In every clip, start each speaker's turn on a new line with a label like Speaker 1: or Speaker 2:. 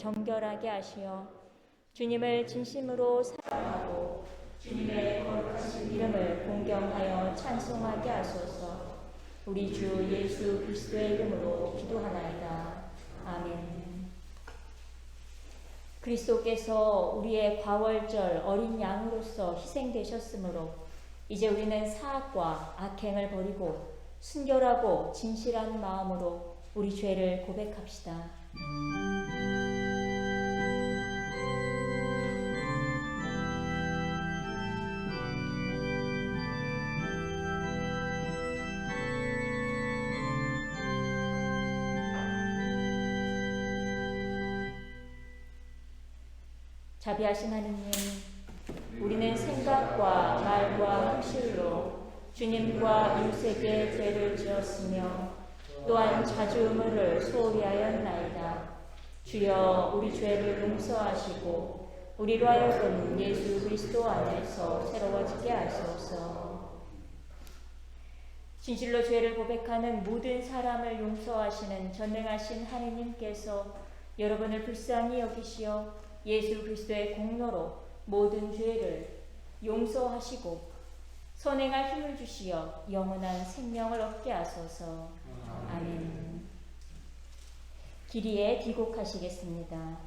Speaker 1: 정결하게 하시어 주님을 진심으로 사랑하고 주님의 거룩하신 이름을 공경하여 찬송하게 하소서. 우리 주 예수 그리스도의 이름으로 기도하나이다. 아멘. 그리스도께서 우리의 과월절 어린 양으로서 희생되셨으므로 이제 우리는 사악과 악행을 버리고 순결하고 진실한 마음으로 우리 죄를 고백합시다. 자비하신 하느님, 우리는 생각과 말과 행실로 주님과 인생의 죄를 지었으며 또한 자주 의무를 소홀히 하였나이다. 주여 우리 죄를 용서하시고 우리로 하여금 예수 그리스도 안에서 새로워지게 하소서. 진실로 죄를 고백하는 모든 사람을 용서하시는 전능하신 하느님께서 여러분을 불쌍히 여기시어 예수 그리스도의 공로로 모든 죄를 용서하시고 선행할 힘을 주시어 영원한 생명을 얻게 하소서. 아멘. 기리에 기곡하시겠습니다.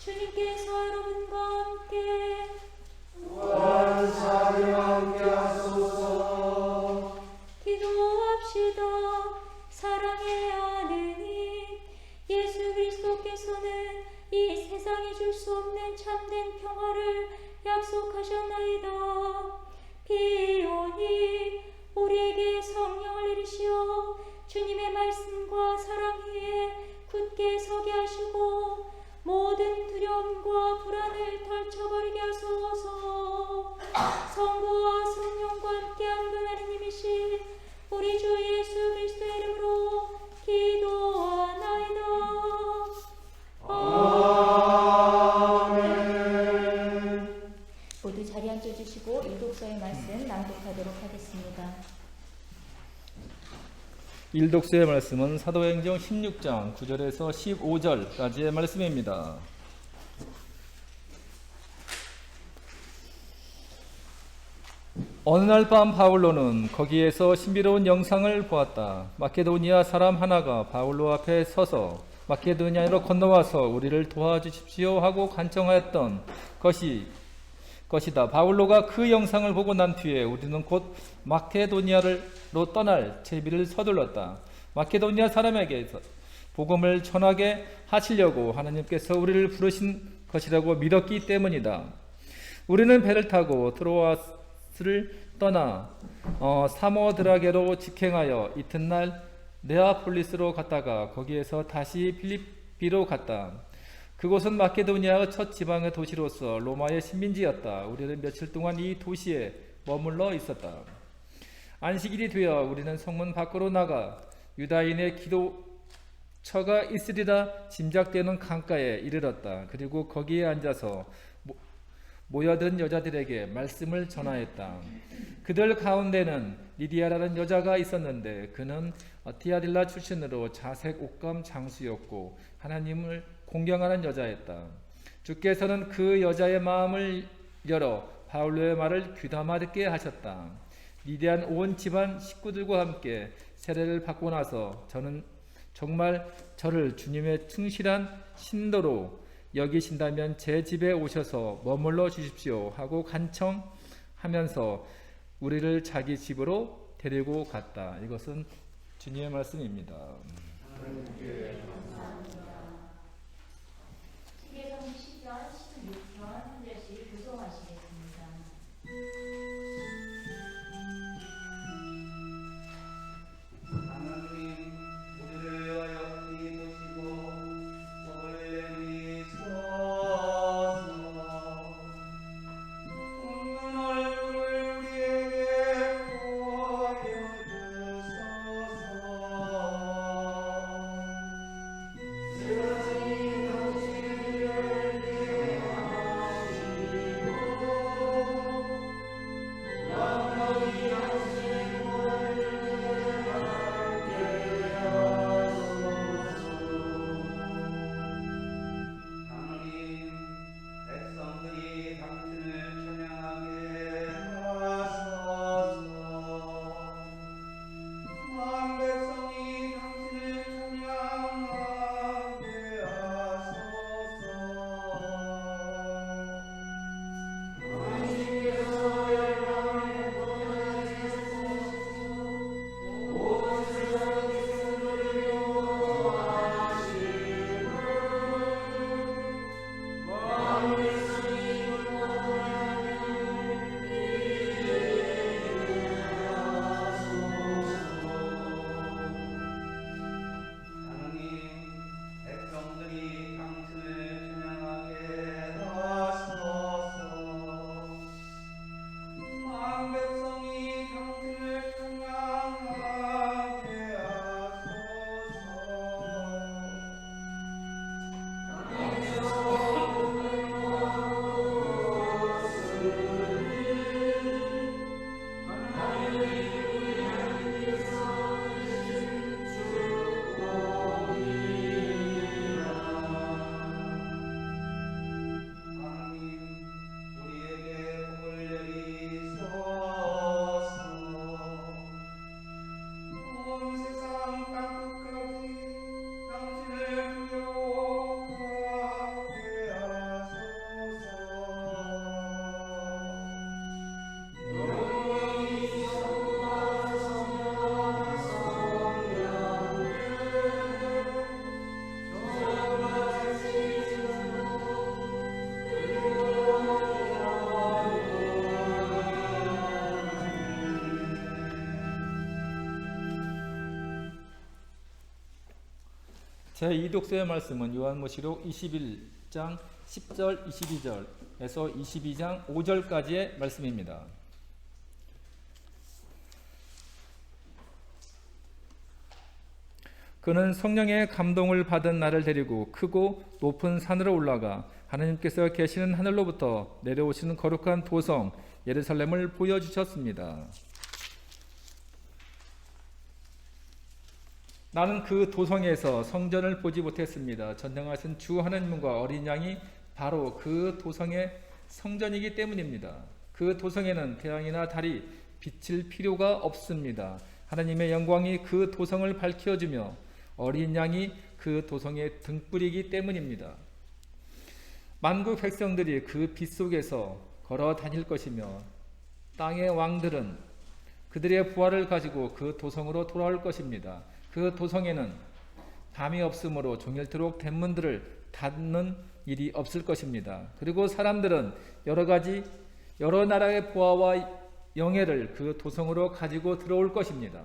Speaker 1: 주님께서 여러분과 함께
Speaker 2: 원사님 함께 하소서.
Speaker 1: 기도합시다. 사랑의 하느님, 예수 그리스도께서는 이 세상이 줄 수 없는 참된 평화를 약속하셨나이다. 비오니 우리에게 성령을 내리시어 주님의 말씀과 사랑 위에 굳게 서게 하시고 모든 두려움과 불안을 덜쳐버리게 하소서. 성부와 성령과 함께 한 분 하느님이신 우리 주 예수 그리스도의 이름으로 기도하나이다.
Speaker 2: 아멘.
Speaker 1: 모두 자리 앉아주시고 일독서의 말씀 낭독하도록 하겠습니다.
Speaker 3: 일독서의 말씀은 사도행전 16장 9절에서 15절까지의 말씀입니다. 어느 날 밤 바울로는 거기에서 신비로운 영상을 보았다. 마케도니아 사람 하나가 바울로 앞에 서서 마케도니아로 건너와서 우리를 도와주십시오 하고 간청하였던 것이다. 바울로가 그 영상을 보고 난 뒤에 우리는 곧 마케도니아로 떠날 채비를 서둘렀다. 마케도니아 사람에게 복음을 전하게 하시려고 하나님께서 우리를 부르신 것이라고 믿었기 때문이다. 우리는 배를 타고 트로아스를 떠나 사모드라게로 직행하여 이튿날 네아폴리스로 갔다가 거기에서 다시 필리피로 갔다. 그곳은 마케도니아의 첫 지방의 도시로서 로마의 식민지였다. 우리는 며칠 동안 이 도시에 머물러 있었다. 안식일이 되어 우리는 성문 밖으로 나가 유다인의 기도처가 있으리라 짐작되는 강가에 이르렀다. 그리고 거기에 앉아서 모여든 여자들에게 말씀을 전하였다. 그들 가운데는 리디아라는 여자가 있었는데 그는 티아딜라 출신으로 자색 옷감 장수였고 하나님을 공경하는 여자였다. 주께서는 그 여자의 마음을 열어 바울로의 말을 귀담아 듣게 하셨다. 리디안 온 집안 식구들과 함께 세례를 받고 나서 저는 정말 저를 주님의 충실한 신도로 여기신다면 제 집에 오셔서 머물러 주십시오 하고 간청하면서 우리를 자기 집으로 데리고 갔다. 이것은 주님의 말씀입니다.
Speaker 1: 시계성 10편 16편 한 절씩 교독하시겠습니다.
Speaker 2: 하나님, 우리를 위하여 힘으시고 저를 내미소서. 웃는 얼굴을 우리에게 보여주소서.
Speaker 3: 제2독서의 말씀은 요한무시록 21장 10절 22절에서 22장 5절까지의 말씀입니다. 그는 성령의 감동을 받은 나를 데리고 크고 높은 산으로 올라가 하나님께서 계시는 하늘로부터 내려오시는 거룩한 도성 예루살렘을 보여주셨습니다. 나는 그 도성에서 성전을 보지 못했습니다. 전능하신 주 하나님과 어린 양이 바로 그 도성의 성전이기 때문입니다. 그 도성에는 태양이나 달이 비칠 필요가 없습니다. 하나님의 영광이 그 도성을 밝혀주며 어린 양이 그 도성의 등불이기 때문입니다. 만국 백성들이 그 빛 속에서 걸어 다닐 것이며 땅의 왕들은 그들의 부활을 가지고 그 도성으로 돌아올 것입니다. 그 도성에는 밤이 없으므로 종일토록 대문들을 닫는 일이 없을 것입니다. 그리고 사람들은 여러 나라의 보화와 영예를 그 도성으로 가지고 들어올 것입니다.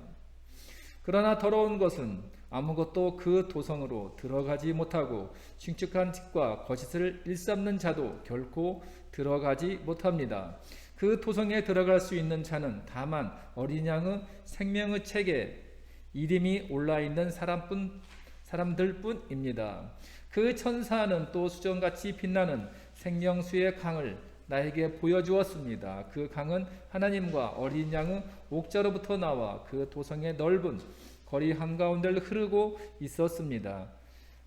Speaker 3: 그러나 더러운 것은 아무것도 그 도성으로 들어가지 못하고 흉측한 짓과 거짓을 일삼는 자도 결코 들어가지 못합니다. 그 도성에 들어갈 수 있는 자는 다만 어린 양의 생명의 책에 이름이 올라있는 사람들뿐입니다. 그 천사는 또 수정같이 빛나는 생명수의 강을 나에게 보여주었습니다. 그 강은 하나님과 어린 양의 옥자로부터 나와 그 도성의 넓은 거리 한가운데를 흐르고 있었습니다.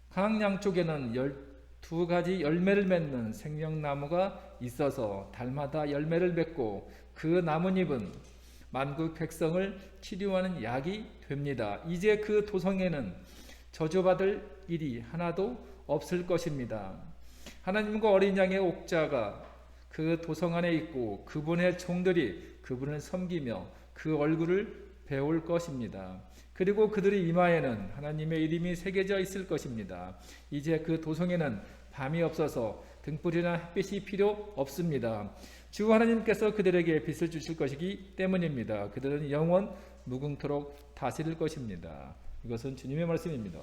Speaker 3: 강 양쪽에는 12가지 열매를 맺는 생명나무가 있어서 달마다 열매를 맺고 그 나뭇잎은 만국 백성을 치료하는 약이 됩니다. 이제 그 도성에는 저주받을 일이 하나도 없을 것입니다. 하나님과 어린 양의 옥자가 그 도성 안에 있고 그분의 종들이 그분을 섬기며 그 얼굴을 배울 것입니다. 그리고 그들의 이마에는 하나님의 이름이 새겨져 있을 것입니다. 이제 그 도성에는 밤이 없어서 등불이나 햇빛이 필요 없습니다. 주 하나님께서 그들에게 빛을 주실 것이기 때문입니다. 그들은 영원 무궁토록 다스릴 것입니다. 이것은 주님의 말씀입니다.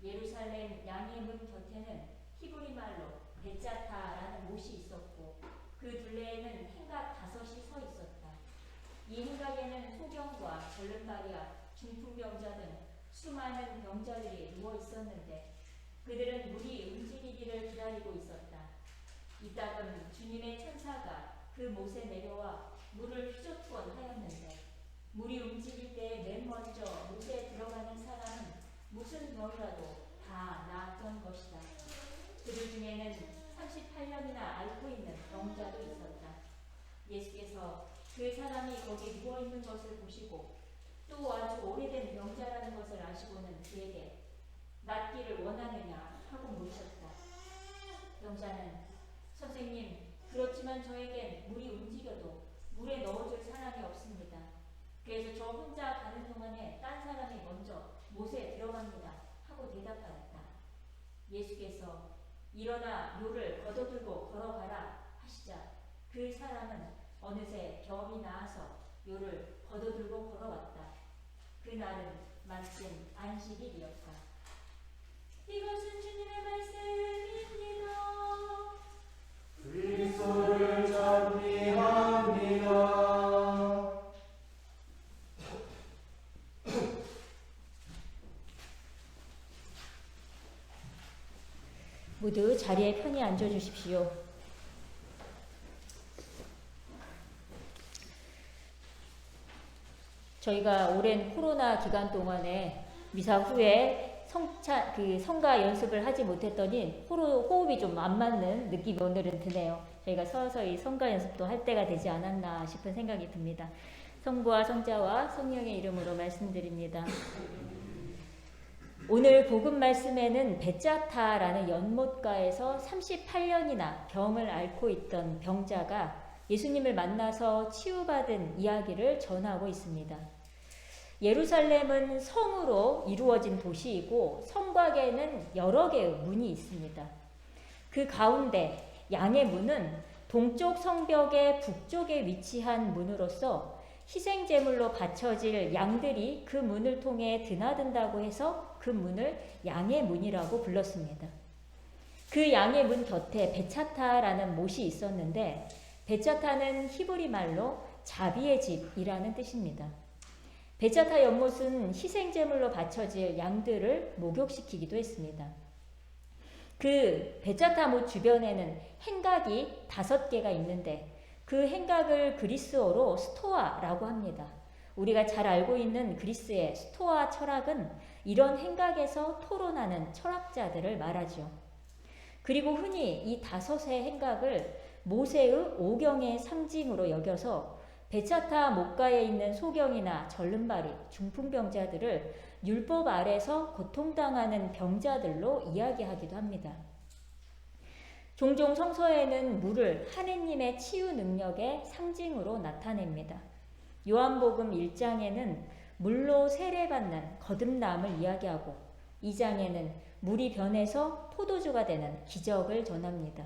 Speaker 1: 예루살렘 양의 문 곁에는 히브리 말로 베짜타라는 못이 있었고 그 둘레에는 행각 5이 서 있었다. 이 행각에는 소경과 절름발이와 중풍병자 등 수많은 병자들이 누워 있었는데 그들은 물이 움직이기를 기다리고 있었다. 이따금 주님의 천사가 그 못에 내려와 물을 휘젓곤 하였는데 물이 움직일 때 맨 먼저 못에 들어가는 사람은 무슨 병이라도 다 나았던 것이다. 그들 중에는 38년이나 앓고 있는 병자도 있었다. 예수께서 그 사람이 거기 누워있는 것을 보시고 또 아주 오래된 병자라는 것을 아시고는 그에게 낫기를 원하느냐 하고 물으셨다. 병자는 선생님, 그렇지만 저에겐 물이 움직여도 물에 넣어줄 사람이 없습니다. 그래서 저 혼자 가는 동안에 딴 사람이 먼저 못에 들어갑니다 하고 대답하였다. 예수께서 일어나 요를 걷어들고 걸어가라 하시자 그 사람은 어느새 병이 나아서 요를 걷어들고 걸어왔다. 그날은 마침 안식일이었다. 이것은 주님의 말씀입니다.
Speaker 2: 그리스도를 찬미합니다.
Speaker 1: 모두 자리에 편히 앉아주십시오. 저희가 오랜 코로나 기간 동안에 미사 후에 성가 연습을 하지 못했더니 호흡이 좀 안 맞는 느낌이 오늘은 드네요. 저희가 서서히 성가 연습도 할 때가 되지 않았나 싶은 생각이 듭니다. 성부와 성자와 성령의 이름으로 말씀드립니다. 오늘 복음 말씀에는 베짜타라는 연못가에서 38년이나 병을 앓고 있던 병자가 예수님을 만나서 치유받은 이야기를 전하고 있습니다. 예루살렘은 성으로 이루어진 도시이고 성곽에는 여러 개의 문이 있습니다. 그 가운데 양의 문은 동쪽 성벽의 북쪽에 위치한 문으로서 희생제물로 바쳐질 양들이 그 문을 통해 드나든다고 해서 그 문을 양의 문이라고 불렀습니다. 그 양의 문 곁에 베차타라는 못이 있었는데 베차타는 히브리 말로 자비의 집이라는 뜻입니다. 베차타 연못은 희생제물로 바쳐질 양들을 목욕시키기도 했습니다. 그 베차타 못 주변에는 행각이 5개가 있는데 그 행각을 그리스어로 스토아라고 합니다. 우리가 잘 알고 있는 그리스의 스토아 철학은 이런 행각에서 토론하는 철학자들을 말하죠. 그리고 흔히 이 5의 행각을 모세의 오경의 상징으로 여겨서 베차타 목가에 있는 소경이나 절름발이, 중풍병자들을 율법 아래서 고통당하는 병자들로 이야기하기도 합니다. 종종 성서에는 물을 하느님의 치유 능력의 상징으로 나타냅니다. 요한복음 1장에는 물로 세례받는 거듭남을 이야기하고 2장에는 물이 변해서 포도주가 되는 기적을 전합니다.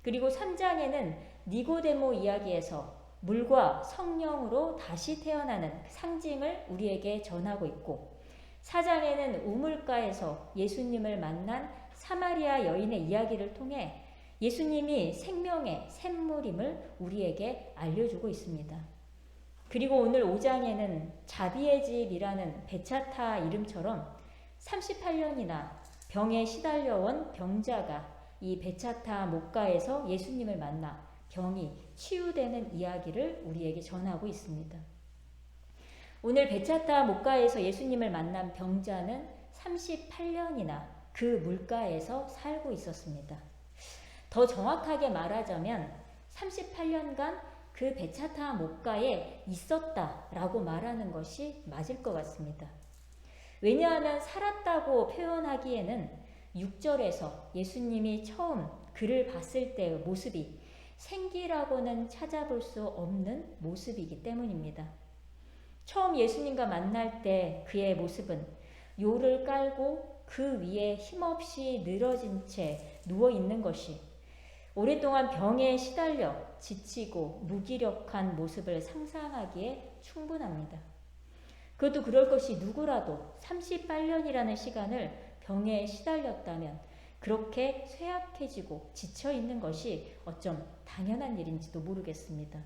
Speaker 1: 그리고 3장에는 니고데모 이야기에서 물과 성령으로 다시 태어나는 상징을 우리에게 전하고 있고 4장에는 우물가에서 예수님을 만난 사마리아 여인의 이야기를 통해 예수님이 생명의 샘물임을 우리에게 알려주고 있습니다. 그리고 오늘 5장에는 자비의 집이라는 베차타 이름처럼 38년이나 병에 시달려온 병자가 이 베차타 목가에서 예수님을 만나 병이 치유되는 이야기를 우리에게 전하고 있습니다. 오늘 베차타 목가에서 예수님을 만난 병자는 38년이나 그 물가에서 살고 있었습니다. 더 정확하게 말하자면 38년간 그 베차타 목가에 있었다라고 말하는 것이 맞을 것 같습니다. 왜냐하면 살았다고 표현하기에는 6절에서 예수님이 처음 그를 봤을 때의 모습이 생기라고는 찾아볼 수 없는 모습이기 때문입니다. 처음 예수님과 만날 때 그의 모습은 요를 깔고 그 위에 힘없이 늘어진 채 누워있는 것이 오랫동안 병에 시달려 지치고 무기력한 모습을 상상하기에 충분합니다. 그것도 그럴 것이 누구라도 38년이라는 시간을 병에 시달렸다면 그렇게 쇠약해지고 지쳐있는 것이 어쩜 당연한 일인지도 모르겠습니다.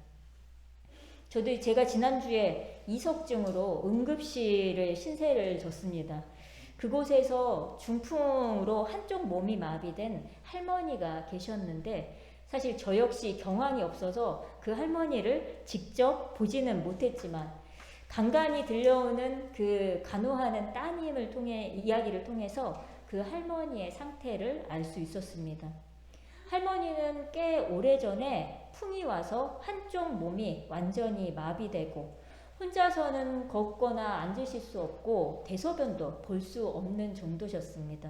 Speaker 1: 제가 지난주에 이석증으로 응급실을 신세를 졌습니다. 그곳에서 중풍으로 한쪽 몸이 마비된 할머니가 계셨는데 사실 저 역시 경황이 없어서 그 할머니를 직접 보지는 못했지만 간간히 들려오는 그 간호하는 따님을 통해 이야기를 통해서 그 할머니의 상태를 알 수 있었습니다. 할머니는 꽤 오래전에 풍이 와서 한쪽 몸이 완전히 마비되고 혼자서는 걷거나 앉으실 수 없고 대소변도 볼 수 없는 정도셨습니다.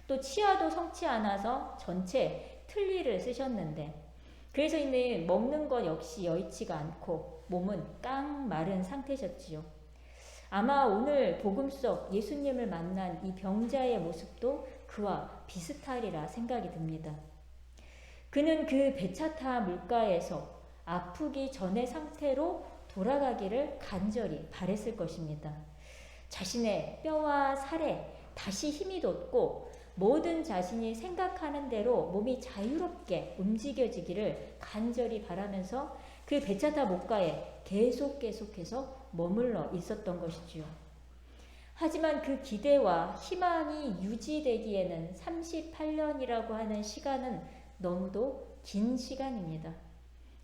Speaker 1: 또 치아도 성치 않아서 전체 틀니를 쓰셨는데 그래서 이는 먹는 것 역시 여의치가 않고 몸은 깡 마른 상태셨지요. 아마 오늘 복음 속 예수님을 만난 이 병자의 모습도 그와 비슷하리라 생각이 듭니다. 그는 그 배차타 물가에서 아프기 전의 상태로 돌아가기를 간절히 바랬을 것입니다. 자신의 뼈와 살에 다시 힘이 돋고 모든 자신이 생각하는 대로 몸이 자유롭게 움직여지기를 간절히 바라면서 그 배차타 목가에 계속해서 머물러 있었던 것이지요. 하지만 그 기대와 희망이 유지되기에는 38년이라고 하는 시간은 너무도 긴 시간입니다.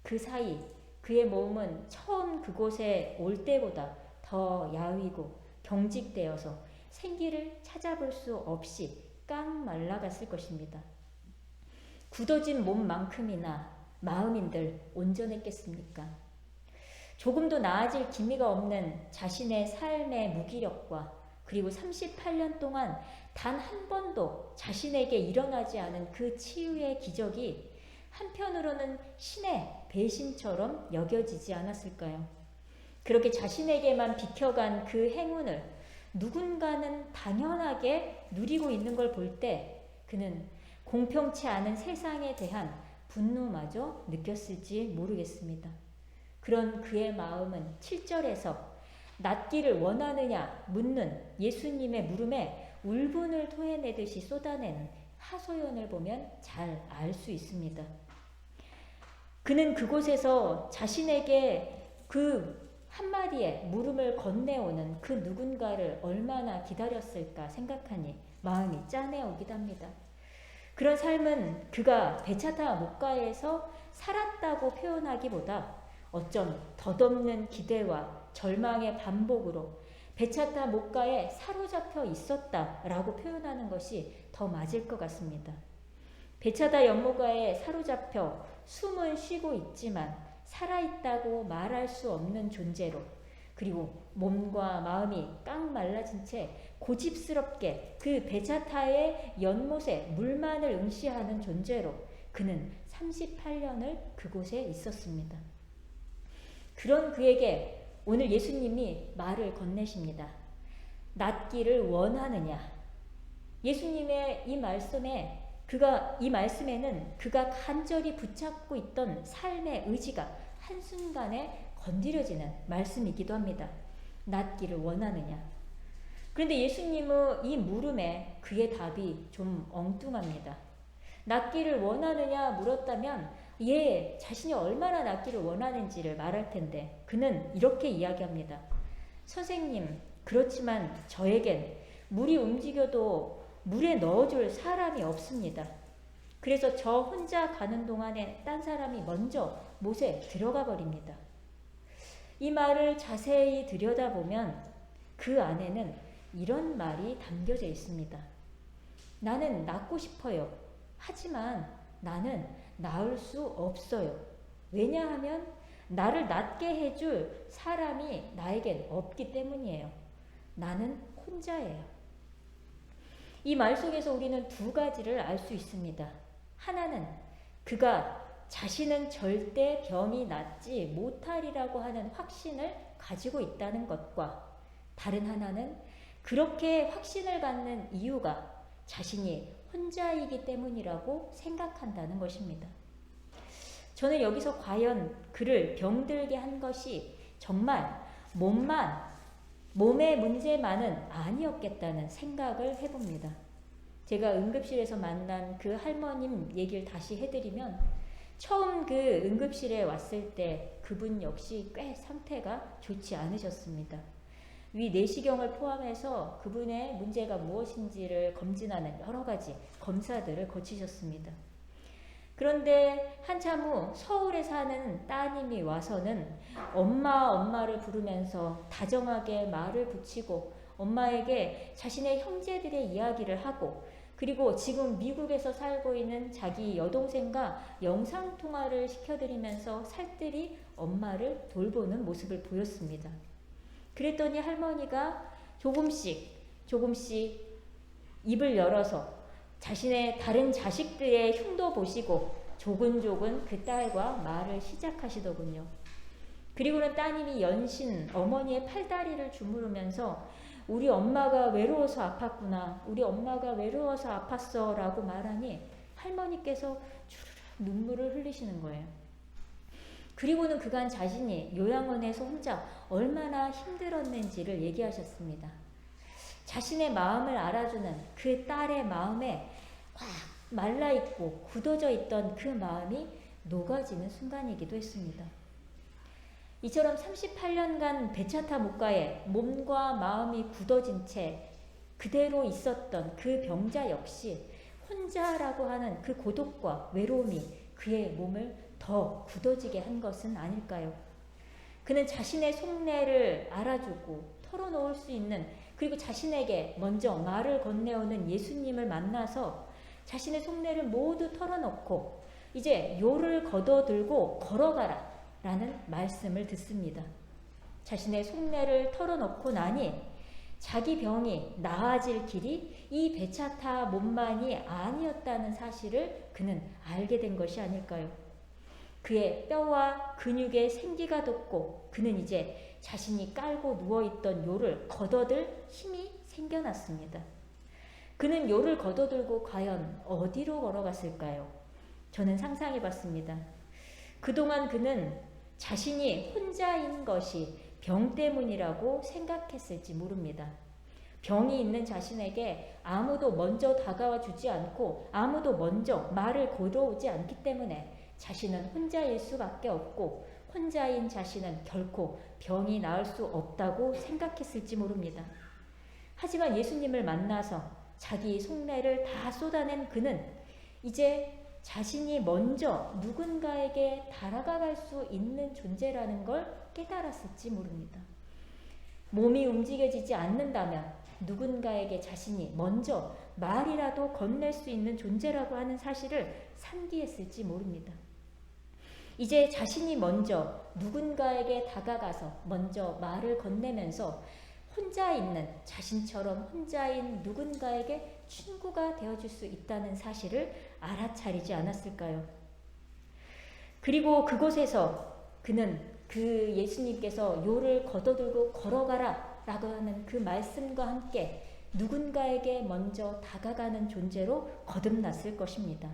Speaker 1: 그 사이 그의 몸은 처음 그곳에 올 때보다 더 야위고 경직되어서 생기를 찾아볼 수 없이 깡 말라갔을 것입니다. 굳어진 몸만큼이나 마음인들 온전했겠습니까? 조금도 나아질 기미가 없는 자신의 삶의 무기력과 그리고 38년 동안 단 한 번도 자신에게 일어나지 않은 그 치유의 기적이 한편으로는 신의 배신처럼 여겨지지 않았을까요? 그렇게 자신에게만 비켜간 그 행운을 누군가는 당연하게 누리고 있는 걸 볼 때 그는 공평치 않은 세상에 대한 분노마저 느꼈을지 모르겠습니다. 그런 그의 마음은 7절에서 낫기를 원하느냐 묻는 예수님의 물음에 울분을 토해내듯이 쏟아내는 하소연을 보면 잘 알 수 있습니다. 그는 그곳에서 자신에게 그 한마디의 물음을 건네오는 그 누군가를 얼마나 기다렸을까 생각하니 마음이 짠해오기도 합니다. 그런 삶은 그가 배차타 목가에서 살았다고 표현하기보다 어쩜 덧없는 기대와 절망의 반복으로 배차타 목가에 사로잡혀 있었다라고 표현하는 것이 더 맞을 것 같습니다. 배차타 연못가에 사로잡혀 숨은 쉬고 있지만 살아있다고 말할 수 없는 존재로 그리고 몸과 마음이 깡 말라진 채 고집스럽게 그 배차타의 연못에 물만을 응시하는 존재로 그는 38년을 그곳에 있었습니다. 그런 그에게 오늘 예수님이 말을 건네십니다. 낫기를 원하느냐? 예수님의 이 말씀에는 그가 간절히 붙잡고 있던 삶의 의지가 한순간에 건드려지는 말씀이기도 합니다. 낫기를 원하느냐? 그런데 예수님은 이 물음에 그의 답이 좀 엉뚱합니다. 낫기를 원하느냐 물었다면 자신이 얼마나 낫기를 원하는지를 말할 텐데 그는 이렇게 이야기합니다. 선생님, 그렇지만 저에겐 물이 움직여도 물에 넣어줄 사람이 없습니다. 그래서 저 혼자 가는 동안에 딴 사람이 먼저 못에 들어가 버립니다. 이 말을 자세히 들여다보면 그 안에는 이런 말이 담겨져 있습니다. 나는 낫고 싶어요. 하지만 나는 나을 수 없어요. 왜냐하면 나를 낫게 해줄 사람이 나에겐 없기 때문이에요. 나는 혼자예요. 이 말 속에서 우리는 두 가지를 알 수 있습니다. 하나는 그가 자신은 절대 병이 낫지 못하리라고 하는 확신을 가지고 있다는 것과 다른 하나는 그렇게 확신을 갖는 이유가 자신이 혼자이기 때문이라고 생각한다는 것입니다. 저는 여기서 과연 그를 병들게 한 것이 정말 몸의 문제만은 아니었겠다는 생각을 해봅니다. 제가 응급실에서 만난 그 할머님 얘기를 다시 해드리면 처음 그 응급실에 왔을 때 그분 역시 꽤 상태가 좋지 않으셨습니다. 위 내시경을 포함해서 그분의 문제가 무엇인지를 검진하는 여러 가지 검사들을 거치셨습니다. 그런데 한참 후 서울에 사는 따님이 와서는 엄마를 부르면서 다정하게 말을 붙이고 엄마에게 자신의 형제들의 이야기를 하고, 그리고 지금 미국에서 살고 있는 자기 여동생과 영상통화를 시켜드리면서 살뜰히 엄마를 돌보는 모습을 보였습니다. 그랬더니 할머니가 조금씩 입을 열어서 자신의 다른 자식들의 흉도 보시고 조근조근 그 딸과 말을 시작하시더군요. 그리고는 따님이 연신 어머니의 팔다리를 주무르면서 우리 엄마가 외로워서 아팠구나, 우리 엄마가 외로워서 아팠어 라고 말하니 할머니께서 주르륵 눈물을 흘리시는 거예요. 그리고는 그간 자신이 요양원에서 혼자 얼마나 힘들었는지를 얘기하셨습니다. 자신의 마음을 알아주는 그 딸의 마음에 꽉 말라있고 굳어져 있던 그 마음이 녹아지는 순간이기도 했습니다. 이처럼 38년간 배차타 목가에 몸과 마음이 굳어진 채 그대로 있었던 그 병자 역시 혼자라고 하는 그 고독과 외로움이 그의 몸을 더 굳어지게 한 것은 아닐까요? 그는 자신의 속내를 알아주고 털어놓을 수 있는, 그리고 자신에게 먼저 말을 건네오는 예수님을 만나서 자신의 속내를 모두 털어놓고 이제 요를 걷어들고 걸어가라 라는 말씀을 듣습니다. 자신의 속내를 털어놓고 나니 자기 병이 나아질 길이 이 배차타 몸만이 아니었다는 사실을 그는 알게 된 것이 아닐까요? 그의 뼈와 근육에 생기가 돋고 그는 이제 자신이 깔고 누워있던 요를 걷어들 힘이 생겨났습니다. 그는 요를 걷어들고 과연 어디로 걸어갔을까요? 저는 상상해봤습니다. 그동안 그는 자신이 혼자인 것이 병 때문이라고 생각했을지 모릅니다. 병이 있는 자신에게 아무도 먼저 다가와 주지 않고 아무도 먼저 말을 걸어오지 않기 때문에 자신은 혼자일 수밖에 없고 혼자인 자신은 결코 병이 나을 수 없다고 생각했을지 모릅니다. 하지만 예수님을 만나서 자기 속내를 다 쏟아낸 그는 이제 자신이 먼저 누군가에게 다가갈 수 있는 존재라는 걸 깨달았을지 모릅니다. 몸이 움직여지지 않는다면 누군가에게 자신이 먼저 말이라도 건넬 수 있는 존재라고 하는 사실을 상기했을지 모릅니다. 이제 자신이 먼저 누군가에게 다가가서 먼저 말을 건네면서 혼자 있는 자신처럼 혼자인 누군가에게 친구가 되어줄 수 있다는 사실을 알아차리지 않았을까요? 그리고 그곳에서 그는 그 예수님께서 요를 걷어들고 걸어가라 라고 하는 그 말씀과 함께 누군가에게 먼저 다가가는 존재로 거듭났을 것입니다.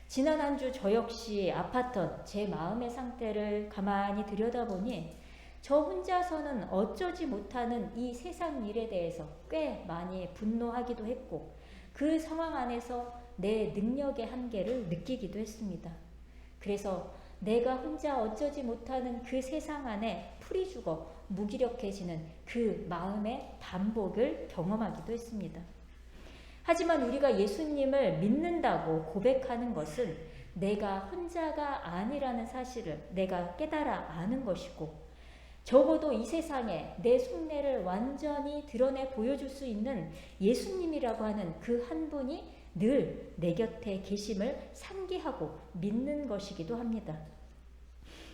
Speaker 1: 지난 한 주 저 역시 아팠던 제 마음의 상태를 가만히 들여다보니 저 혼자서는 어쩌지 못하는 이 세상 일에 대해서 꽤 많이 분노하기도 했고 그 상황 안에서 내 능력의 한계를 느끼기도 했습니다. 그래서 내가 혼자 어쩌지 못하는 그 세상 안에 풀이 죽어 무기력해지는 그 마음의 반복을 경험하기도 했습니다. 하지만 우리가 예수님을 믿는다고 고백하는 것은 내가 혼자가 아니라는 사실을 내가 깨달아 아는 것이고 적어도 이 세상에 내 속내를 완전히 드러내 보여줄 수 있는 예수님이라고 하는 그 한 분이 늘 내 곁에 계심을 상기하고 믿는 것이기도 합니다.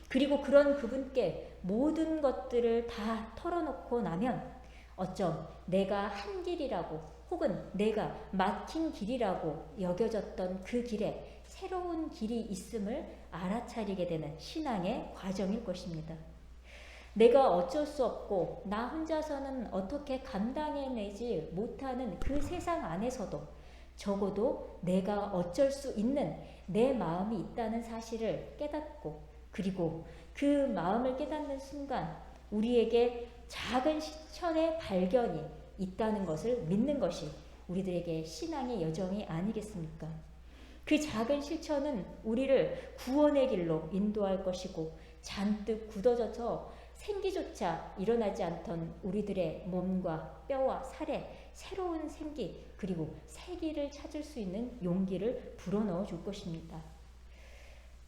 Speaker 1: 그리고 그런 그분께 모든 것들을 다 털어놓고 나면 어쩜 내가 한 길이라고 혹은 내가 막힌 길이라고 여겨졌던 그 길에 새로운 길이 있음을 알아차리게 되는 신앙의 과정일 것입니다. 내가 어쩔 수 없고 나 혼자서는 어떻게 감당해내지 못하는 그 세상 안에서도 적어도 내가 어쩔 수 있는 내 마음이 있다는 사실을 깨닫고 그리고 그 마음을 깨닫는 순간 우리에게 작은 실천의 발견이 있다는 것을 믿는 것이 우리들에게 신앙의 여정이 아니겠습니까? 그 작은 실천은 우리를 구원의 길로 인도할 것이고 잔뜩 굳어져서 생기조차 일어나지 않던 우리들의 몸과 뼈와 살에 새로운 생기 그리고 세기를 찾을 수 있는 용기를 불어넣어 줄 것입니다.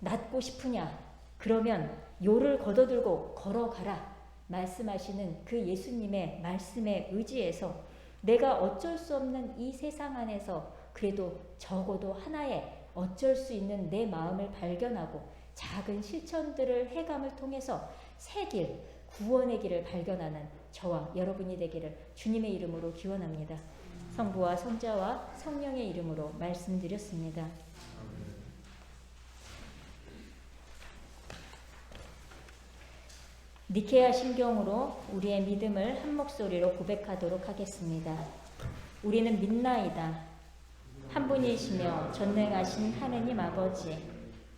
Speaker 1: 낫고 싶으냐? 그러면 요를 걷어들고 걸어가라. 말씀하시는 그 예수님의 말씀에 의지해서 내가 어쩔 수 없는 이 세상 안에서 그래도 적어도 하나의 어쩔 수 있는 내 마음을 발견하고 작은 실천들을 해감을 통해서 새 길, 구원의 길을 발견하는 저와 여러분이 되기를 주님의 이름으로 기원합니다. 성부와 성자와 성령의 이름으로 말씀드렸습니다. 니케아 신경으로 우리의 믿음을 한 목소리로 고백하도록 하겠습니다. 우리는 믿나이다. 한 분이시며 전능하신 하느님 아버지,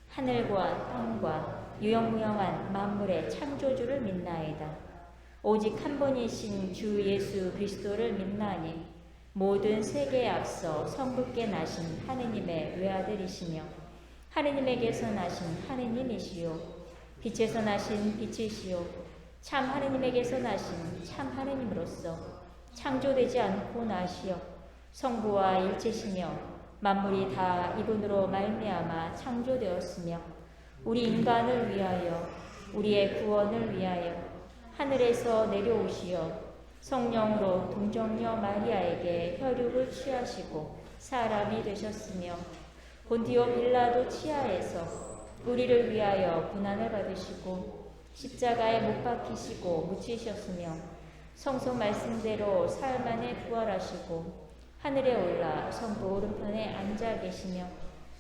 Speaker 1: 하늘과 땅과 유영무영한 만물의 창조주를 믿나이다. 오직 한 분이신 주 예수 그리스도를 믿나니 모든 세계에 앞서 성부께 나신 하느님의 외아들이시며 하느님에게서 나신 하느님이시요 빛에서 나신 빛이시요 참 하느님에게서 나신 참 하느님으로서 창조되지 않고 나시어 성부와 일체시며 만물이 다 이분으로 말미암아 창조되었으며 우리 인간을 위하여 우리의 구원을 위하여 하늘에서 내려오시어 성령으로 동정녀 마리아에게 혈육을 취하시고 사람이 되셨으며 본디오 빌라도 치하에서 우리를 위하여 고난을 받으시고 십자가에 못 박히시고 묻히셨으며 성소 말씀대로 사흘 만에 부활하시고 하늘에 올라 성부 오른편에 앉아 계시며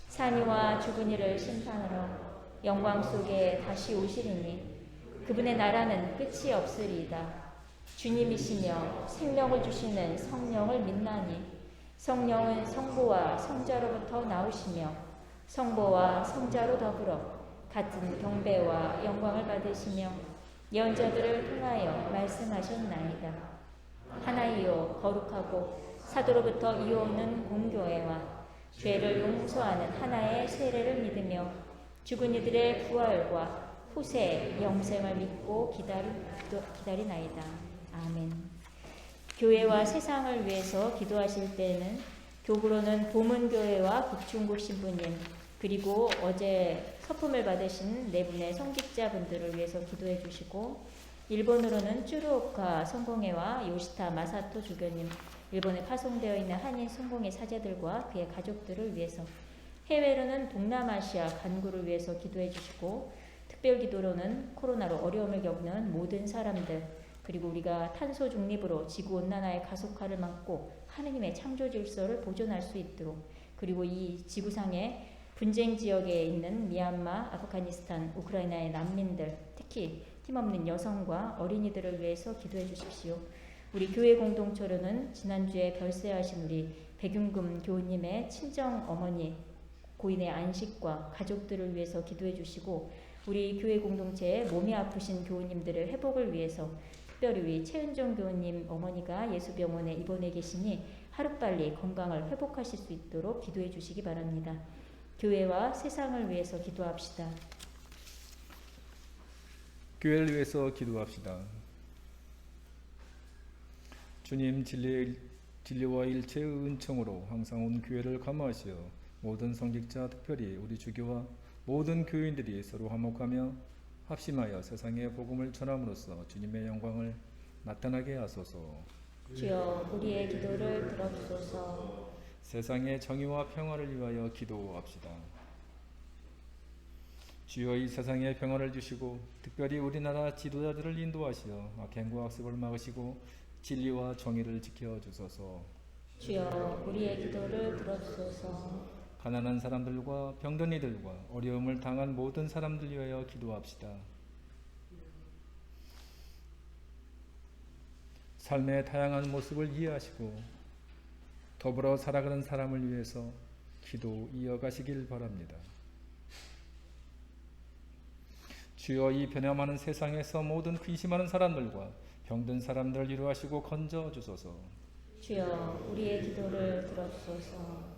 Speaker 1: 산이와 죽은 이를 심판하러 영광 속에 다시 오시리니 그분의 나라는 끝이 없으리이다. 주님이시며 생명을 주시는 성령을 믿나니 성령은 성부와 성자로부터 나오시며 성부와 성자로 더불어 같은 경배와 영광을 받으시며 예언자들을 통하여 말씀하셨나이다. 하나이요 거룩하고 사도로부터 이어오는 공교회와 죄를 용서하는 하나의 세례를 믿으며 죽은 이들의 부활과 후세 영생을 믿고 기다리나이다. 아멘. 교회와 세상을 위해서 기도하실 때는 교구로는 보문교회와 북중국 신부님 그리고 어제 서품을 받으신 네 분의 성직자분들을 위해서 기도해 주시고 일본으로는 쭈루오카 성공회와 요시타 마사토 주교님 일본에 파송되어 있는 한인 성공회 사제들과 그의 가족들을 위해서 해외로는 동남아시아 간구를 위해서 기도해 주시고 특별 기도로는 코로나로 어려움을 겪는 모든 사람들 그리고 우리가 탄소 중립으로 지구온난화의 가속화를 막고 하느님의 창조 질서를 보존할 수 있도록 그리고 이 지구상의 분쟁 지역에 있는 미얀마, 아프가니스탄, 우크라이나의 난민들 특히 힘없는 여성과 어린이들을 위해서 기도해 주십시오. 우리 교회 공동체로는 지난주에 별세하신 우리 백윤금 교우님의 친정 어머니 고인의 안식과 가족들을 위해서 기도해 주시고 우리 교회 공동체의 몸이 아프신 교우님들의 회복을 위해서 특별히 우리 최은정 교우님 어머니가 예수병원에 입원해 계시니 하루빨리 건강을 회복하실 수 있도록 기도해 주시기 바랍니다. 교회와 세상을 위해서 기도합시다.
Speaker 3: 교회를 위해서 기도합시다. 주님 진리와 일체의 은총으로 항상 온 교회를 감화하시어 모든 성직자 특별히 우리 주교와 모든 교인들이 서로 화목하며 합심하여 세상의 복음을 전함으로써 주님의 영광을 나타나게 하소서.
Speaker 1: 주여 우리의 기도를 들어주소서.
Speaker 3: 세상의 정의와 평화를 위하여 기도합시다. 주여 이 세상에 평화를 주시고 특별히 우리나라 지도자들을 인도하시어 악행과 악습을 막으시고 진리와 정의를 지켜주소서.
Speaker 1: 주여 우리의 기도를 들어주소서.
Speaker 3: 가난한 사람들과 병든 이들과 어려움을 당한 모든 사람들 위하여 기도합시다. 삶의 다양한 모습을 이해하시고 더불어 살아가는 사람을 위해서 기도 이어가시길 바랍니다. 주여 이 변화많은 세상에서 모든 근심하는 사람들과 병든 사람들을 위로하시고 건져 주소서.
Speaker 1: 주여 우리의 기도를 들어주소서.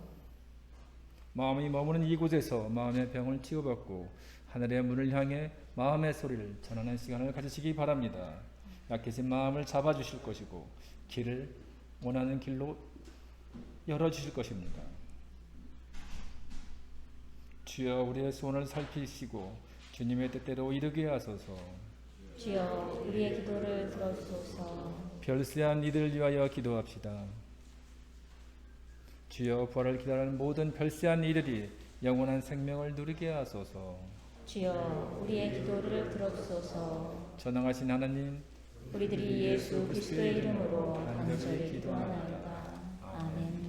Speaker 3: 마음이 머무는 이곳에서 마음의 병을 치유받고 하늘의 문을 향해 마음의 소리를 전하는 시간을 가지시기 바랍니다. 약해진 마음을 잡아주실 것이고 길을 원하는 길로 열어주실 것입니다. 주여 우리의 소원을 살피시고 주님의 뜻대로 이르게 하소서.
Speaker 1: 주여 우리의 기도를 들어주소서.
Speaker 3: 별세한 이들을 위하여 기도합시다. 주여 부활을 기다리는 모든 별세한 이들이 영원한 생명을 누리게 하소서.
Speaker 1: 주여 우리의 기도를 들어주소서.
Speaker 3: 전능하신 하나님,
Speaker 1: 우리들이 예수 그리스도의 이름으로 간절히 기도하나이다. 아멘.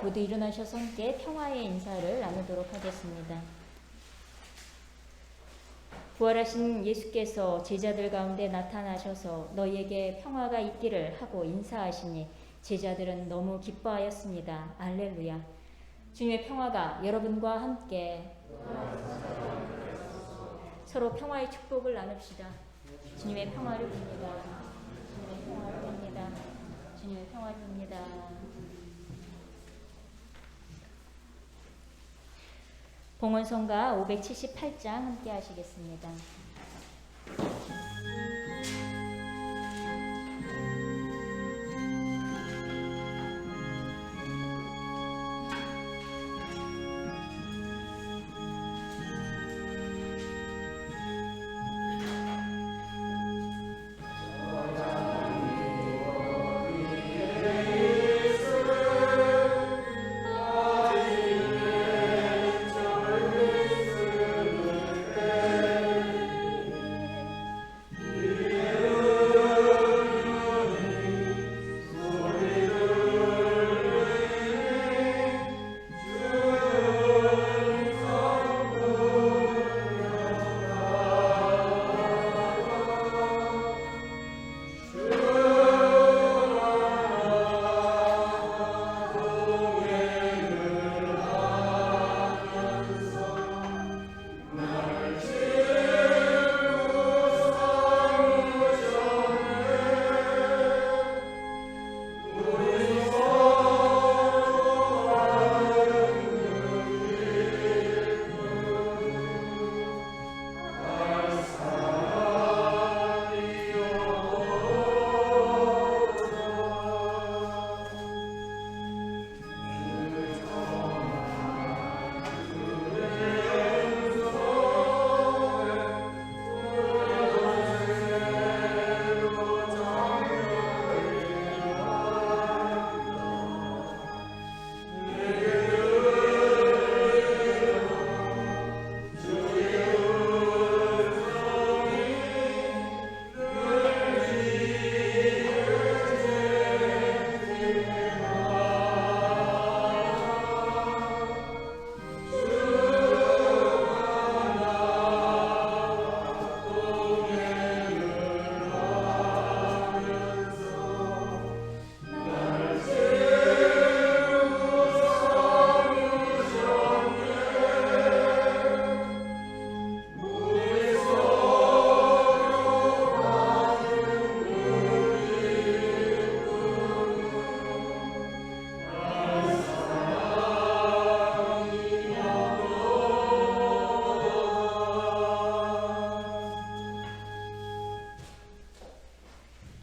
Speaker 1: 모두 일어나셔서 함께 평화의 인사를 나누도록 하겠습니다. 부활하신 예수께서 제자들 가운데 나타나셔서 너희에게 평화가 있기를 하고 인사하시니 제자들은 너무 기뻐하였습니다. 알렐루야. 주님의 평화가 여러분과 함께 서로 평화의 축복을 나눕시다. 주님의 평화를 빕니다. 주님의 평화를 빕니다. 주님의 평화를 빕니다. 봉헌성가 578장 함께 하시겠습니다.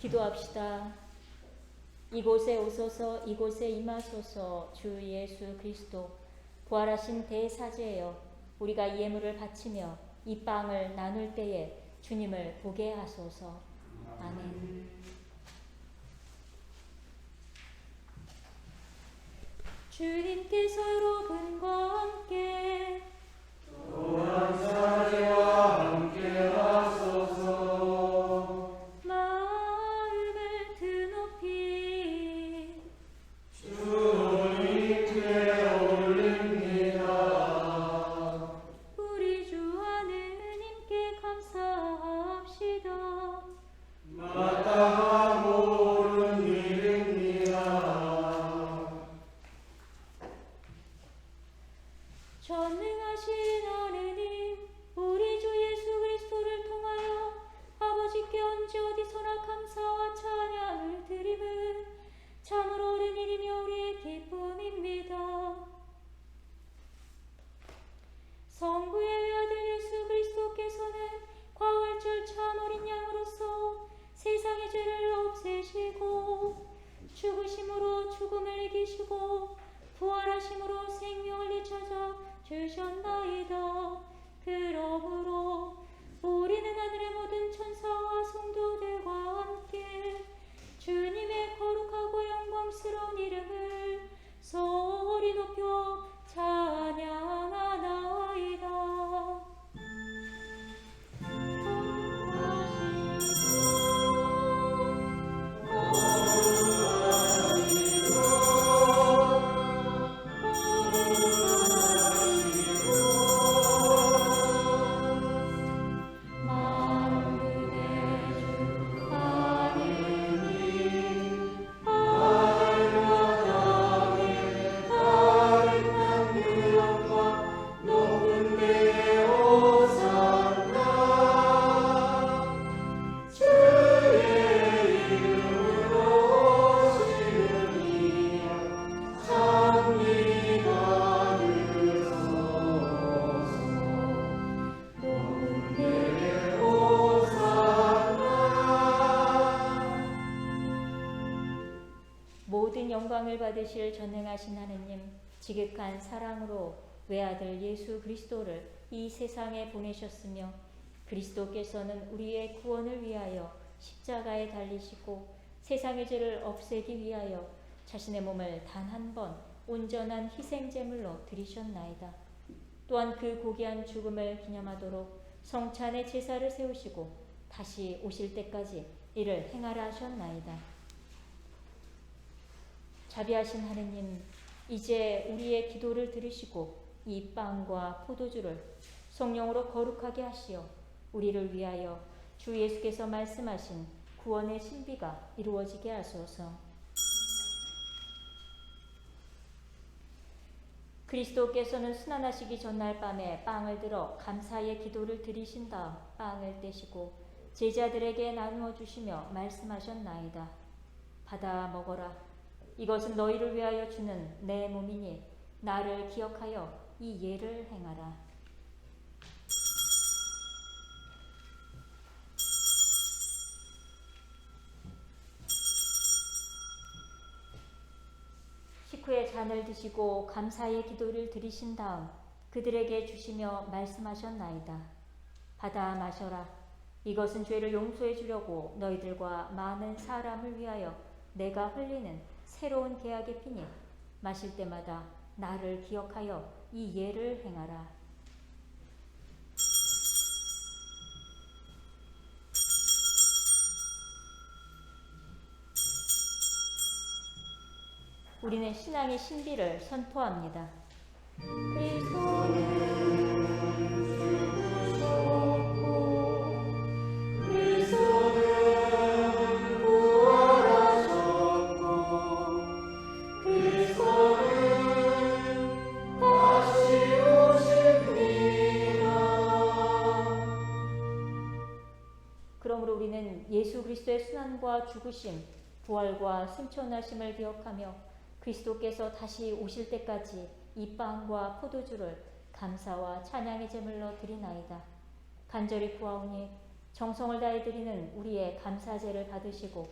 Speaker 1: 기도합시다. 이곳에 오소서, 이곳에 임하소서. 주 예수 그리스도 부활하신 대사제여, 우리가 이 예물을 바치며 이 빵을 나눌 때에 주님을 보게 하소서. 아멘. 주님께서 여러분과 함께
Speaker 2: 또한 사제와 함께 하소서.
Speaker 1: 마음을 드높이
Speaker 2: 주님께 올립니다.
Speaker 1: 우리 주 하느님께 감사합시다.
Speaker 2: 마땅하고 옳은 일입니다.
Speaker 1: 전능하신 하느님, 우리 주 예수 그리스도를 통하여 아버지께 언제 어디서나 감사와 찬양을 드림은 참으로 옳은 일이며 우리의 기쁨입니다. 성부의 외아들 예수 그리스도께서는 과월절 참 어린 양으로서 세상의 죄를 없애시고 죽으심으로 죽음을 이기시고
Speaker 4: 부활하심으로 생명을 되찾아 주셨나이다. 그러므로 우리는 하늘의 모든 천사와 성도들과 함께 주님의 거룩하고 영광스러운 이름을 소리 높여 찬양하나이다.
Speaker 1: 모든 영광을 받으실 전능하신 하느님, 지극한 사랑으로 외아들 예수 그리스도를 이 세상에 보내셨으며 그리스도께서는 우리의 구원을 위하여 십자가에 달리시고 세상의 죄를 없애기 위하여 자신의 몸을 단 한 번 온전한 희생제물로 드리셨나이다. 또한 그 고귀한 죽음을 기념하도록 성찬의 제사를 세우시고 다시 오실 때까지 이를 행하라 하셨나이다. 자비하신 하느님, 이제 우리의 기도를 들으시고 이 빵과 포도주를 성령으로 거룩하게 하시어 우리를 위하여 주 예수께서 말씀하신 구원의 신비가 이루어지게 하소서. 그리스도께서는 순환하시기 전날 밤에 빵을 들어 감사의 기도를 드리신 다음 빵을 떼시고 제자들에게 나누어 주시며 말씀하셨나이다. 받아 먹어라. 이것은 너희를 위하여 주는 내 몸이니 나를 기억하여 이 예를 행하라. 식후에 잔을 드시고 감사의 기도를 드리신 다음 그들에게 주시며 말씀하셨나이다. 받아 마셔라. 이것은 죄를 용서해 주려고 너희들과 많은 사람을 위하여 내가 흘리는 새로운 계약의 피니 마실 때마다 나를 기억하여 이 예를 행하라. 우리는 신앙의 신비를 선포합니다. 그리스도는 예수 그리스도의 순환과 죽으심, 부활과 승천하심을 기억하며 그리스도께서 다시 오실 때까지 이 빵과 포도주를 감사와 찬양의 제물로 드리나이다. 간절히 구하오니 정성을 다해 드리는 우리의 감사제를 받으시고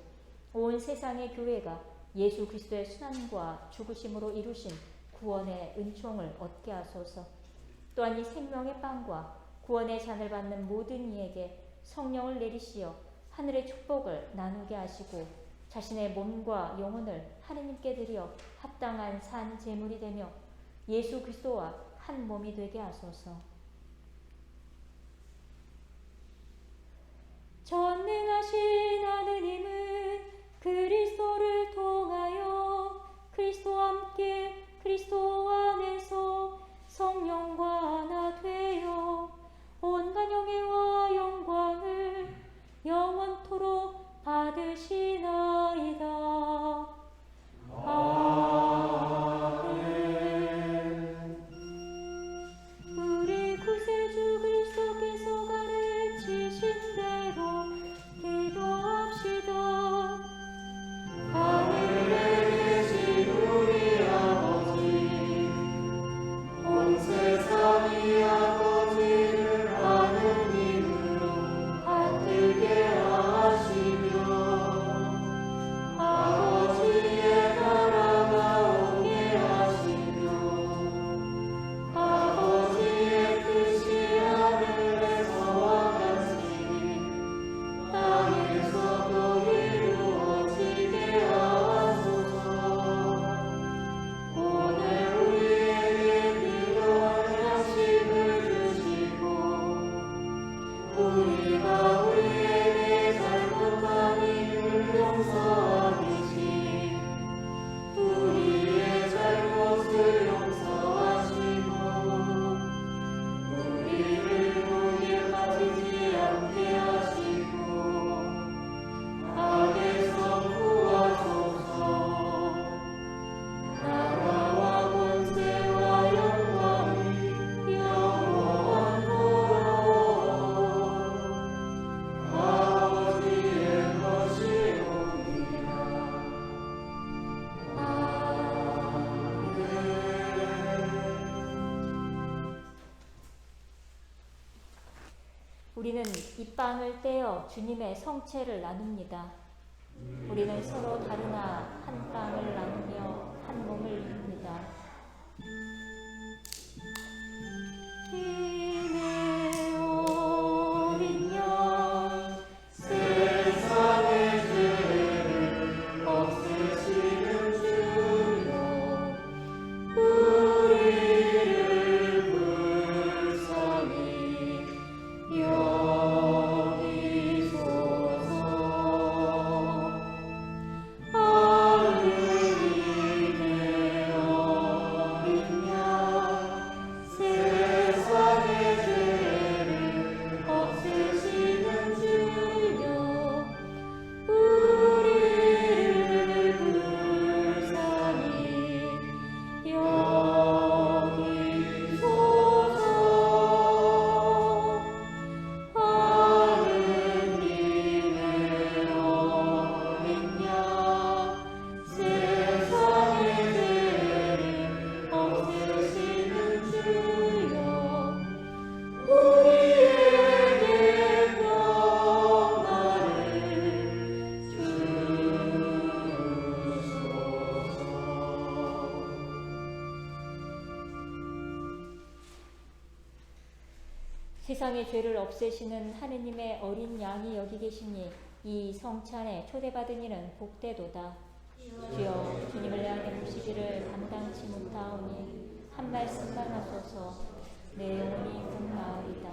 Speaker 1: 온 세상의 교회가 예수 그리스도의 순환과 죽으심으로 이루신 구원의 은총을 얻게 하소서. 또한 이 생명의 빵과 구원의 잔을 받는 모든 이에게 성령을 내리시어 하늘의 축복을 나누게 하시고 자신의 몸과 영혼을 하느님께 드려 합당한 산 제물이 되며 예수 그리스도와 한 몸이 되게 하소서. 전능하신 하느님은 그리스도를 통하여 그리스도와 함께 그리스도 안에서 성령과 하나 되어 온갖 영예와 영광을 영원토록 받으시나이다. 아멘. 우리 구세주 그리스도께서 가르치신 대로 기도합시다. 하늘에 계신 우리 아버지, 온 세상이 아버지를 하느님으로 받들게 하시며 아버지의 나라 우리는 이 빵을 떼어 주님의 성체를 나눕니다. 우리는 서로 다르나 한 빵을 나누며 한 몸을 이룹니다.
Speaker 4: 이내 어린 양
Speaker 2: 세상의 죄를 없애시는 주여 우리를 불쌍히 여기소서. 하느님의 어린 양 세상의 죄를 없애시는 주여 우리를 불쌍히 여기소서. 하느님의 어린 양 세상의 죄를 없애시는 주여 우리에게 평안을 주소서.
Speaker 1: 세상의 죄를 없애시는 하느님의 어린 양이 여기 계시니 이 성찬에 초대받은 이는 복되도다. 주여 주님을 향해 모시기를 감당치 못하오니 한 말씀만 하소서. 내 영혼이 복나으리다.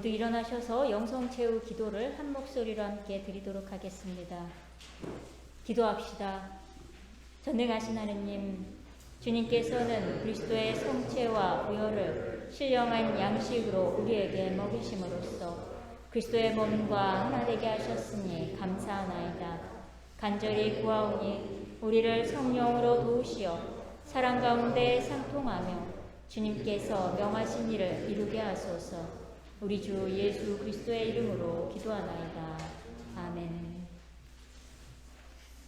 Speaker 1: 모두 일어나셔서 영성체후 기도를 한 목소리로 함께 드리도록 하겠습니다. 기도합시다. 전능하신 하느님, 주님께서는 그리스도의 성체와 부활을 신령한 양식으로 우리에게 먹이심으로써 그리스도의 몸과 하나 되게 하셨으니 감사하나이다. 간절히 구하오니 우리를 성령으로 도우시어 사랑 가운데 상통하며 주님께서 명하신 일을 이루게 하소서. 우리 주 예수 그리스도의 이름으로 기도하나이다. 아멘.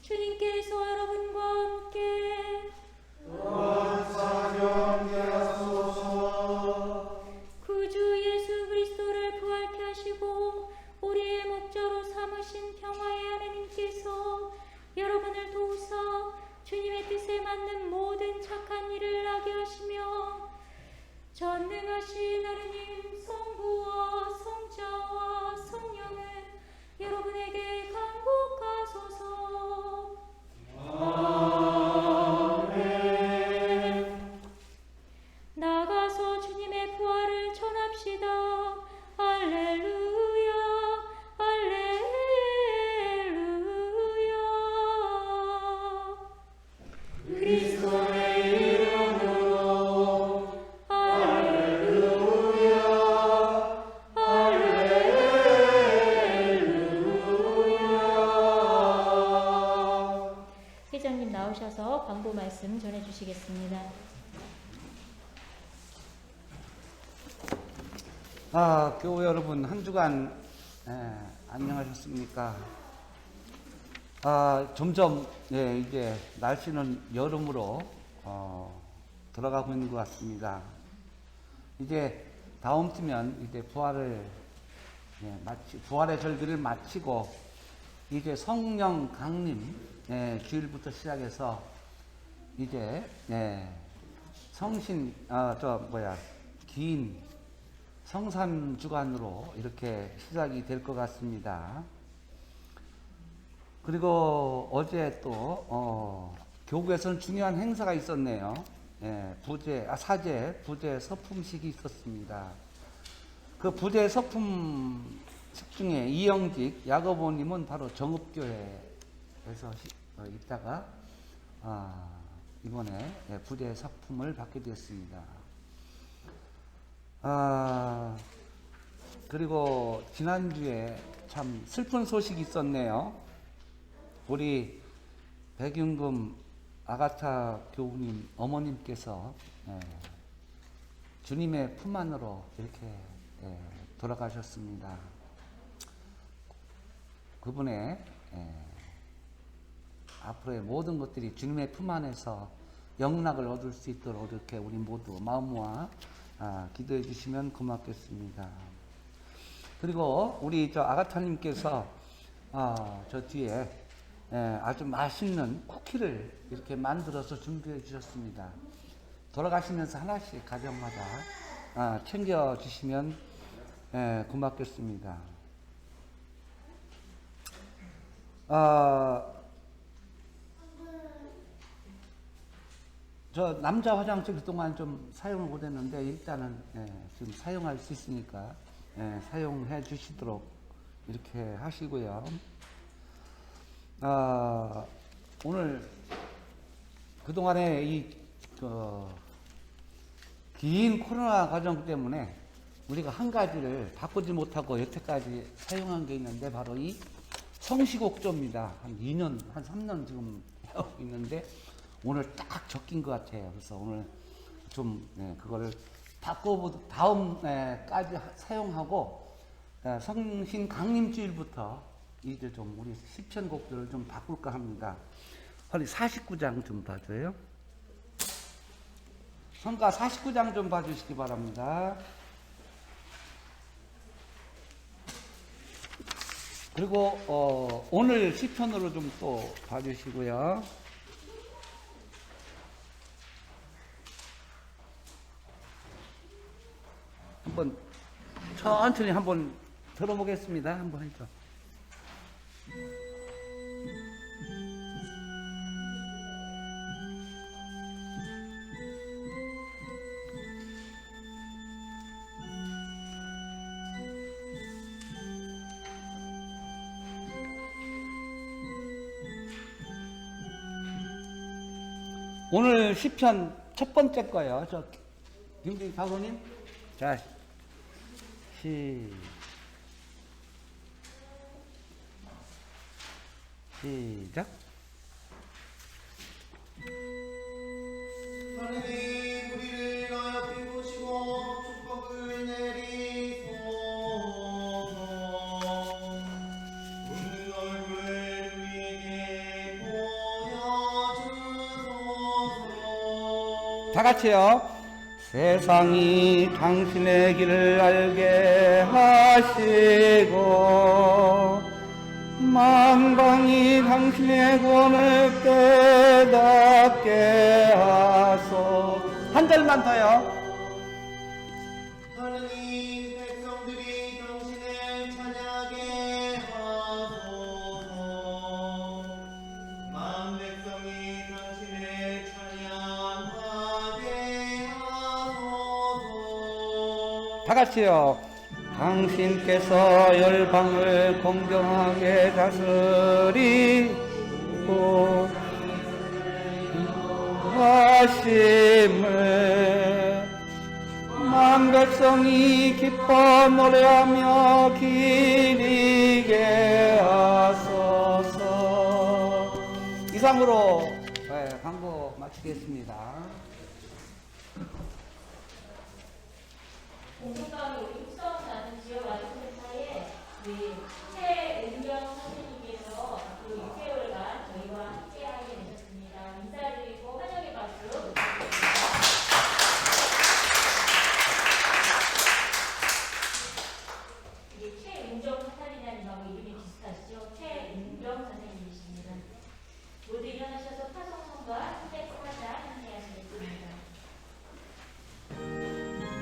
Speaker 1: 주님께서 여러분과 함께 구주 예수 그리스도를 부활케 하시고 우리의 목자로 삼으신 평화의 하나님께서 여러분을 도우사 주님의 뜻에 맞는 모든 착한 일을 하게 하시며 전능하신 하나님 성부와 성자와 성령은 여러분에게 강복하소서. 나가서 주님의 부활을 전합시다. 할렐루야, 할렐루야. 그리스도의 이름으로 할렐루야, 할렐루야. 회장님 나오셔서 광고 말씀 전해주시겠습니다.
Speaker 5: 교회 여러분, 한 주간 안녕하셨습니까? 점점 이제 날씨는 여름으로 들어가고 있는 것 같습니다. 이제 다음 주면 이제 부활의 절기를 마치고 이제 성령 강림 주일부터 시작해서 이제 긴 성삼주간으로 이렇게 시작이 될 것 같습니다. 그리고 어제 또 교구에서는 중요한 행사가 있었네요. 사제 부제 서품식이 있었습니다. 그 부제 서품식 중에 이영직 야고보님은 바로 정읍교회에서 있다가 이번에 부제 서품을 받게 되었습니다. 그리고 지난주에 참 슬픈 소식이 있었네요. 우리 백윤금 아가타 교우님 어머님께서 주님의 품 안으로 이렇게 돌아가셨습니다. 그분의 앞으로의 모든 것들이 주님의 품 안에서 영락을 얻을 수 있도록 이렇게 우리 모두 마음 모아 기도해 주시면 고맙겠습니다. 그리고 우리 아가타님께서 저 뒤에 아주 맛있는 쿠키를 이렇게 만들어서 준비해 주셨습니다. 돌아가시면서 하나씩 가정마다 챙겨 주시면 고맙겠습니다. 저 남자 화장실 그동안 좀 사용을 못했는데 일단은 지금 사용할 수 있으니까 사용해 주시도록 이렇게 하시고요. 오늘 그동안에 긴 코로나 과정 때문에 우리가 한 가지를 바꾸지 못하고 여태까지 사용한 게 있는데 바로 이 성시곡조입니다. 한 2년, 한 3년 지금 해오고 있는데 오늘 딱 적긴 것 같아요. 그래서 오늘 좀 그거를 바꿔보도 다음까지 사용하고 성신 강림주일부터 이제 좀 우리 시편곡들을 좀 바꿀까 합니다. 빨리 49장 좀 봐줘요. 성가 49장 좀 봐주시기 바랍니다. 그리고 오늘 시편으로 좀 또 봐주시고요. 한번 천천히 한번 들어보겠습니다. 한번 해줘. 오늘 시편 첫 번째 거예요. 저 김진희 사모님. 자, 시작.
Speaker 2: 하느님 우리를 어여삐 보시고 축복을 내리소서. 웃는 얼굴을 우리에게 보여주소서.
Speaker 5: 다 같이요. 세상이 당신의 길을 알게 하시고 만방이 당신의 구원을 깨닫게 하소. 한 절만 더요.
Speaker 2: 하느님 백성들이 당신을 찬양하게 하소서. 만 백성이 당신을 찬양하게 하소서.
Speaker 5: 다 같이요. 당신께서 열방을 공정하게 다스리고 하심을 만 백성이 기뻐 노래하며 기리게 하소서. 이상으로 광고 마치겠습니다.
Speaker 1: 공동가로 우리 흑성 나는 지역 아동센터에 우리